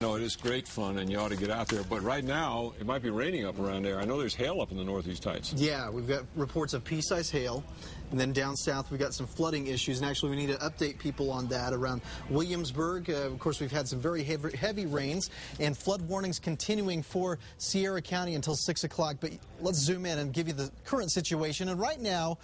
No, it is great fun, and you ought to get out there. But right now, it might be raining up around there. I know there's hail up in the Northeast Heights. Yeah, we've got reports of pea-sized hail. And then down south, we've got some flooding issues. And actually, we need to update people on that around Williamsburg. Of course, we've had some very heavy rains and flood warnings continuing for Sierra County until 6 o'clock. But let's zoom in and give you the current situation. And right now,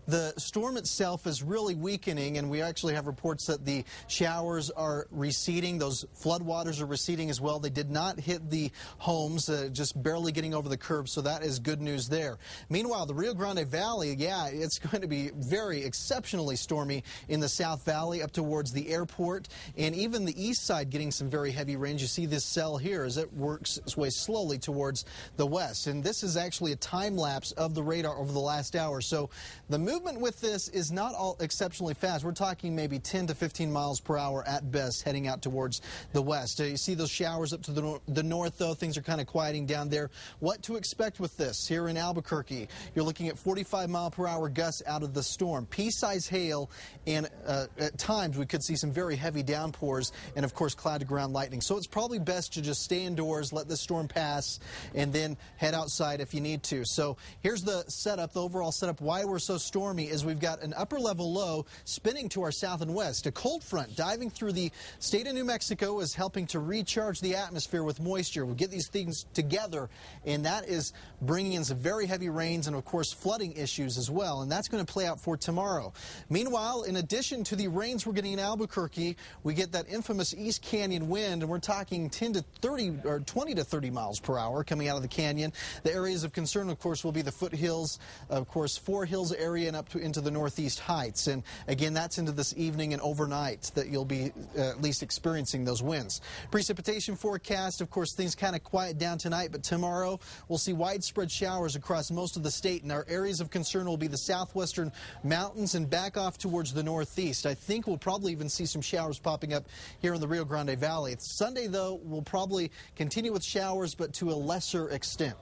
the storm itself is really weakening, and we actually have reports that the showers are receding. Those floodwaters are receding as well. They did not hit the homes, just barely getting over the curb, so that is good news there. Meanwhile, the Rio Grande Valley, yeah, it's going to be very exceptionally stormy in the South Valley up towards the airport, and even the east side getting some very heavy rains. You see this cell here as it works its way slowly towards the west, and this is actually a time lapse of the radar over the last hour. So the movement with this is not all exceptionally fast. We're talking maybe 10 to 15 miles per hour at best heading out towards the west. You see those showers up to the north, though. Things are kind of quieting down there. What to expect with this here in Albuquerque? You're looking at 45-mile-per-hour gusts out of the storm, pea-sized hail, and at times we could see some very heavy downpours and, of course, cloud-to-ground lightning. So it's probably best to just stay indoors, let the storm pass, and then head outside if you need to. So here's the setup, the overall setup, why we're so stormy is we've got an upper-level low spinning to our south and west. A cold front diving through the state of New Mexico is helping to recharge the atmosphere with moisture. We'll get these things together, and that is bringing in some very heavy rains and, of course, flooding issues as well, and that's going to play out for tomorrow. Meanwhile, in addition to the rains we're getting in Albuquerque, we get that infamous East Canyon wind, and we're talking 10 to 30 or 20 to 30 miles per hour coming out of the canyon. The areas of concern, of course, will be the foothills, of course, Four Hills area and up into the Northeast Heights. And again, that's into this evening and overnight that you'll be at least experiencing those winds. Precipitation forecast, of course, things kind of quiet down tonight, but tomorrow we'll see widespread showers across most of the state, and our areas of concern will be the southwestern mountains and back off towards the northeast. I think we'll probably even see some showers popping up here in the Rio Grande Valley. Sunday, though, we'll probably continue with showers, but to a lesser extent.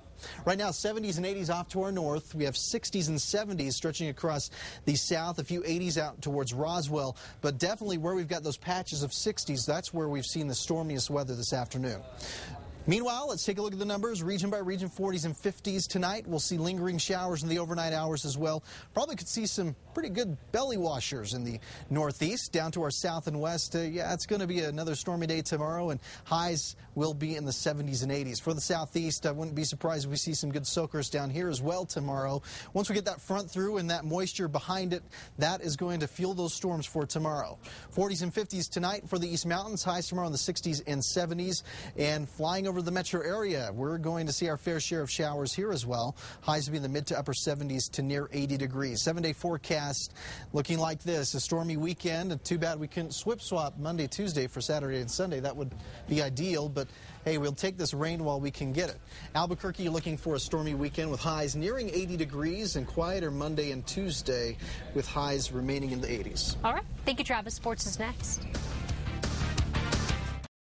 Right now, 70s and 80s off to our north. We have 60s and 70s stretching across the south, a few 80s out towards Roswell, but definitely where we've got those patches of 60s, that's where we've seen the stormiest weather this afternoon. Meanwhile, let's take a look at the numbers. Region by region, 40s and 50s tonight. We'll see lingering showers in the overnight hours as well. Probably could see some pretty good belly washers in the northeast down to our south and west. Yeah, it's going to be another stormy day tomorrow, and highs will be in the 70s and 80s. For the southeast, I wouldn't be surprised if we see some good soakers down here as well tomorrow. Once we get that front through and that moisture behind it, that is going to fuel those storms for tomorrow. 40s and 50s tonight for the East Mountains. Highs tomorrow in the 60s and 70s. And flying over the metro area, we're going to see our fair share of showers here as well. Highs will be in the mid to upper 70s to near 80 degrees. 7-day forecast looking like this. A stormy weekend. Too bad we couldn't swap Monday, Tuesday for Saturday and Sunday. That would be ideal, but hey, we'll take this rain while we can get it. Albuquerque, you're looking for a stormy weekend with highs nearing 80 degrees and quieter Monday and Tuesday with highs remaining in the 80s. All right. Thank you, Travis. Sports is next.